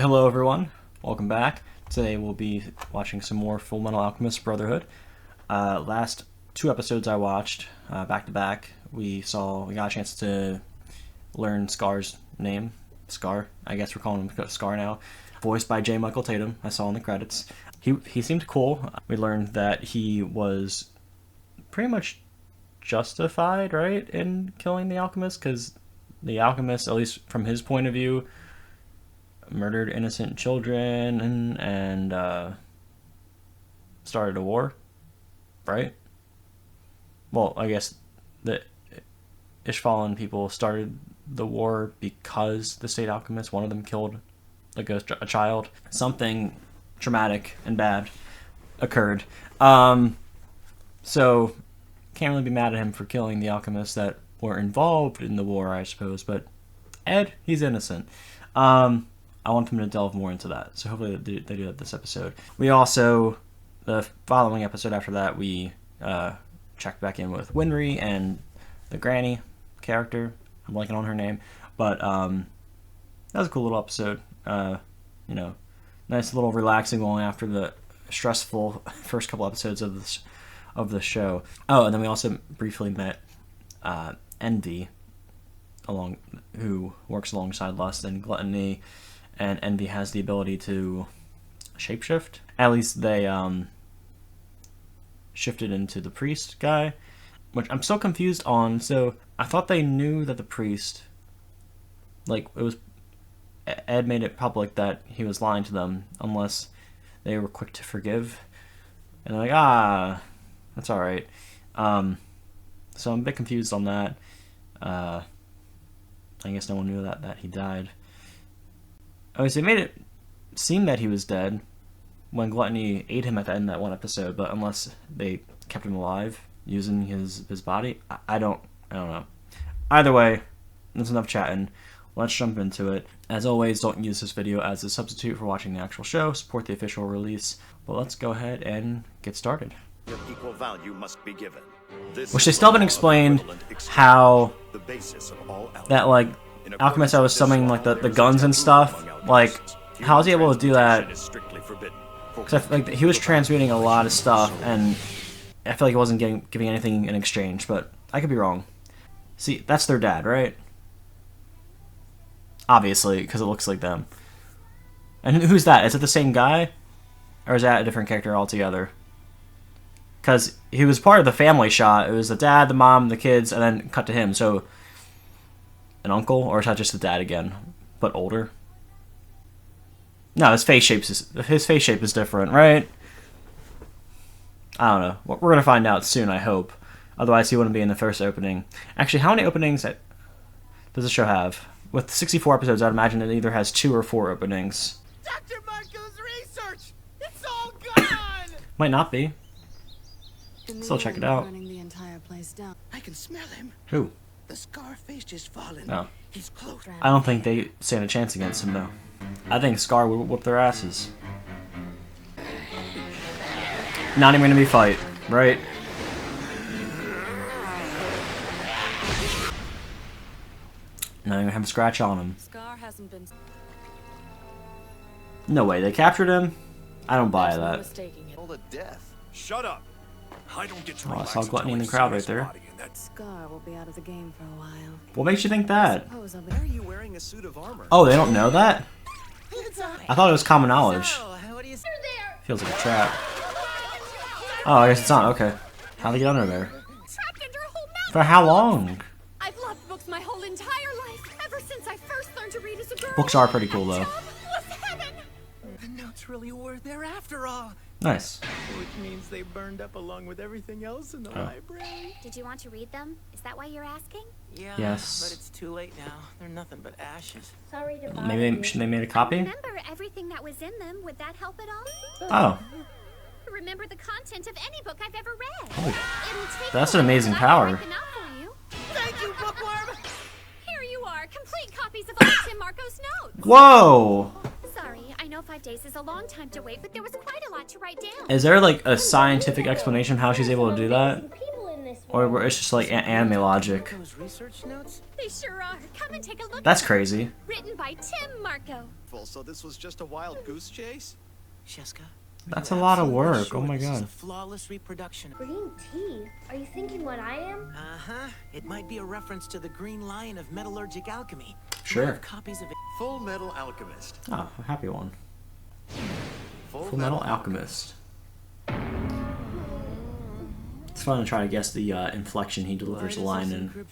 Hello everyone, welcome back. Today we'll be watching some more Fullmetal Alchemist Brotherhood. Last two episodes I watched back to back. We got a chance to learn Scar's name. Scar, I guess we're calling him Scar now. Voiced by J. Michael Tatum, I saw in the credits. He seemed cool. We learned that he was pretty much justified, right, in killing the Alchemist, because the Alchemist, at least from his point of view, murdered innocent children and started a war, right? Well, I guess the Ishvalan people started the war because the state alchemist, one of them killed like a child. Something traumatic and bad occurred. So can't really be mad at him for killing the alchemists that were involved in the war, I suppose. But Ed, he's innocent. I want them to delve more into that, so hopefully they do that this episode. We also, the following episode after that, we checked back in with Winry and the Granny character. I'm blanking on her name, but that was a cool little episode. You know, nice little relaxing one after the stressful first couple episodes of the show. Oh, and then we also briefly met Envy, who works alongside Lust and Gluttony. And Envy has the ability to shapeshift. At least they shifted into the priest guy, which I'm still confused on. So I thought they knew that the priest, like, Ed made it public that he was lying to them, unless they were quick to forgive. And they're like, that's all right. So I'm a bit confused on that. I guess no one knew that he died. Oh, so it made it seem that he was dead when Gluttony ate him at the end of that one episode, but unless they kept him alive using his body, I don't know. Either way, that's enough chatting. Let's jump into it. As always, don't use this video as a substitute for watching the actual show. Support the official release. But let's go ahead and get started. Equal value must be given. Which they still haven't explained how that, like, Alchemist that was summoning like the guns and stuff, like how was he able to do that? Because I feel like he was transmuting a lot of stuff, and I feel like he wasn't giving anything in exchange, but I could be wrong. See, that's their dad, right? Obviously, because it looks like them. And who's that? Is it the same guy, or is that a different character altogether? Because he was part of the family shot. It was the dad, the mom, the kids, and then cut to him. So an uncle, or is that just the dad again, but older? No, his face shape is different, right? I don't know. We're gonna find out soon, I hope. Otherwise, he wouldn't be in the first opening. Actually, how many openings does the show have? With 64 episodes, I'd imagine it either has 2 or 4 openings. Dr. Marco's research! It's all gone! Might not be. Still check it out. I can smell him. Who? The Scarface just fallen. No. He's close. I don't think they stand a chance against him, though. I think Scar would whoop their asses. Not even gonna be a fight, right? Not even have a scratch on him. Scar hasn't been. No way, they captured him? I don't buy that. All the death. Shut up! I don't get to Oh, I relax saw Gluttony in the until crowd I right see his there. body, and that's... Scar will be out of the game for a while. What makes you think that? Why are you wearing a suit of armor? Oh, they don't know that? I thought it was common knowledge. What do you say? Feels like a trap. Oh, I guess it's not. Okay. How'd they get under there? Trapped under a whole mountain. For how long? I've loved books my whole entire life, ever since I first learned to read as a girl. Books are pretty cool, though. Job was heaven. The notes really were there after all. Nice. Which means they burned up along with everything else in the library. Did you want to read them? Is that why you're asking? Yeah, Yes. but it's too late now. They're nothing but ashes. Sorry to Maybe they made a copy? Remember everything that was in them. Would that help at all? Oh. Remember the content of any book I've ever read. Oh. It'll take That's a an while, amazing but I can power. write them out for you. Thank you, Bookworm! Here you are, complete copies of all Tim Marco's notes. Whoa! Sorry, I know 5 days is a long time to wait, but there was quite a lot to write down. Is there like a scientific explanation of how she's able to do that? People in this Or it's just like anime logic? Those research notes? They sure are. Come and take a look. That's at them. crazy. Written by Tim Marco. So this was just a wild goose chase? Sheska. That's a you're lot of absolutely work. sure Oh my this is god. a flawless reproduction. Green tea? Are you thinking what I am? Uh-huh. It might be a reference to the Green Lion of metallurgic alchemy. Sure. We have copies of it. Fullmetal Alchemist. Oh, a happy one. Full Fullmetal Alchemist. It's fun to try to guess the inflection he delivers a line in.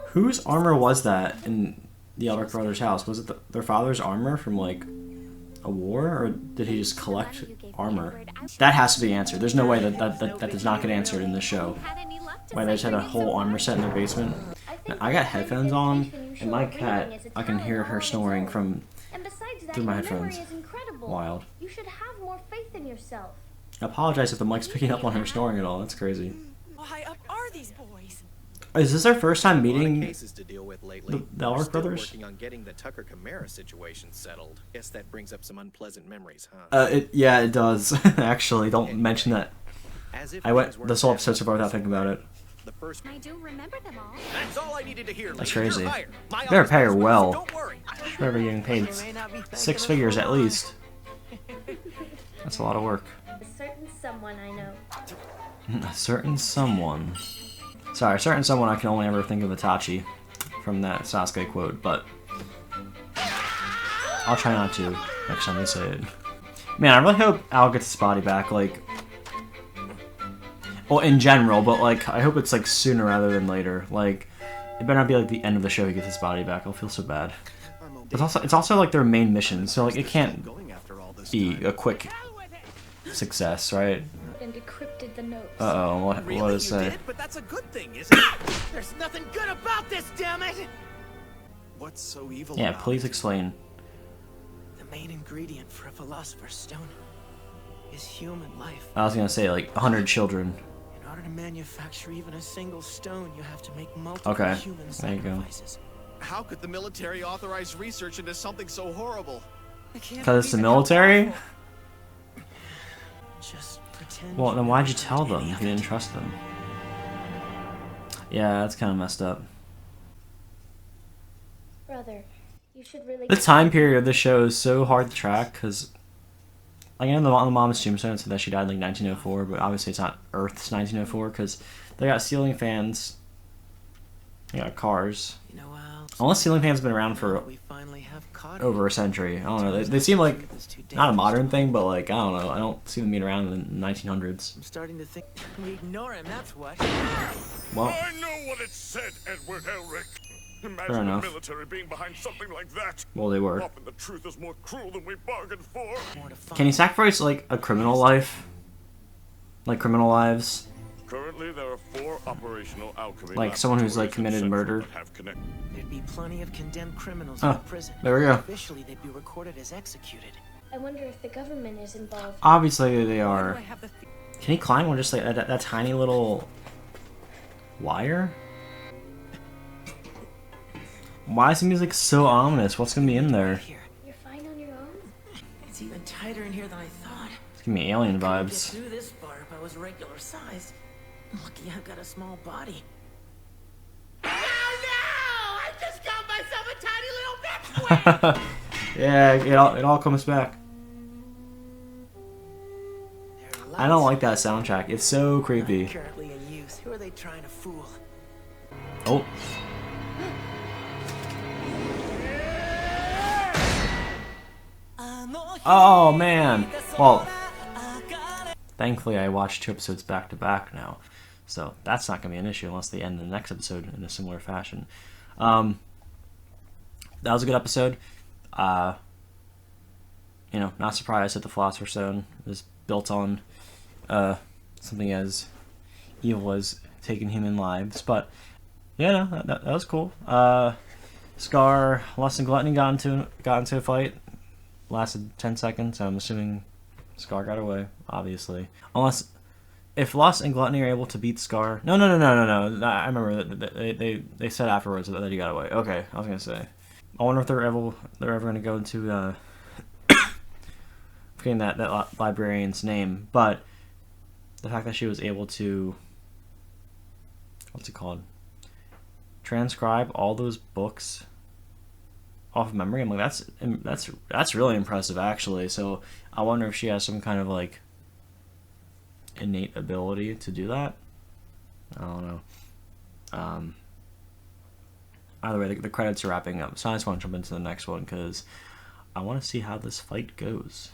Whose armor was that in the Elric brothers' house? Was it their father's armor from, like, a war? Or did he just collect armor? That has to be answered. There's no way that does not get answered in this show. Why they just had a whole armor set in their basement. Now, I got headphones on, and my cat, I can hear her snoring from And besides that, through my your memory headphones. is incredible. Wild. You should have more faith in yourself. I apologize if the mic's picking up on her snoring at all. That's crazy. Why up are these boys? Is this their first time A lot of meeting cases to deal with lately. the Elric We're still brothers? working on getting the Tucker Chimera situation settled. Guess that brings up some unpleasant memories, huh? Yeah, it does. Actually, don't mention that. As if I went things weren't this whole bad episode so far without thinking about it. The first. I do remember them all. That's all I needed to hear. That's lady. crazy. You're hired. My Better office pay her knows, so well. Don't worry. They're getting paid You may not be thinking 6 of figures it. at least. That's a lot of work. A certain someone I know. A certain someone. Sorry, a certain someone I can only ever think of Itachi from that Sasuke quote, but I'll try not to next time they say it. Man, I really hope Al gets his body back, like, well, in general, but like, I hope it's like sooner rather than later. Like, it better not be like the end of the show he gets his body back. I'll feel so bad. It's also like their main mission, so like it can't Going after all this be time. a quick success, right? And decrypted the notes. Uh-oh, what Really, does it you say? did? But that's a good thing, isn't it? There's nothing good about this, damn it! What's so evil Yeah, about please it? explain. The main ingredient for a philosopher's stone is human life. I was gonna say like 100 children. In order to manufacture even a single stone, you have to make multiple Okay, human there you go. sacrifices. How could the military authorize research into something so horrible? Because it's the military? Just pretend. Well, then you why'd never you tell heard them any if of you it. didn't trust them? Yeah, that's kind of messed up. Brother, you should really. The time period of the show is so hard to track because, like, I know on the mom's tombstone it said that she died in like 1904, but obviously it's not Earth's 1904 because they got ceiling fans, they got cars. You know, Al, Unless ceiling fans have been around now for that we finally have caught over a century. I don't know. They seem like It's too not a dangerous. modern thing, but like I don't know. I don't see them being around in the 1900s. I'm starting to think we ignore him. That's what. Well, I know what it said, Edward Elric. Imagine Fair enough. the military being behind something like that. well, they were. Often the truth is more cruel than we bargained for. More to find. Can he sacrifice like a criminal life? Like criminal lives? Currently, there are 4 operational alchemy Like someone who's, like, laboratories in committed Central murder? that have connect- There'd be plenty of condemned criminals Oh, in the prison. there we go. Officially, they'd be recorded as executed. I wonder if the government is involved. Obviously they are. Can he climb on just like that tiny little wire? Why is the music so ominous? What's gonna be in there? Here, You're fine on your own? it's even tighter in here than I thought. It's gonna be alien Couldn't get vibes. through this far if I was regular sized. Lucky I've got a small body. Oh no! I just got myself a tiny little bitch. Yeah, it all comes back. I don't like that soundtrack. It's so creepy. Currently in use. Who are they trying to fool? Oh. Oh man. Well, thankfully I watched 2 episodes back to back now, so that's not gonna be an issue unless they end the next episode in a similar fashion. That was a good episode. You know, not surprised that the Philosopher's Stone is built on something as evil as taking human lives, but yeah, no, that was cool. Scar, Lust and Gluttony got into a fight. Lasted 10 seconds. So I'm assuming Scar got away, obviously. Unless, if Lust and Gluttony are able to beat Scar... No. I remember that they said afterwards that he got away. Okay, I was going to say. I wonder if they're ever going to go into... forgetting that librarian's name, but the fact that she was able to... What's it called? Transcribe all those books off of memory. I'm like, that's really impressive, actually. So I wonder if she has some kind of like innate ability to do that. I don't know. Either way, the credits are wrapping up, so I just want to jump into the next one because I want to see how this fight goes.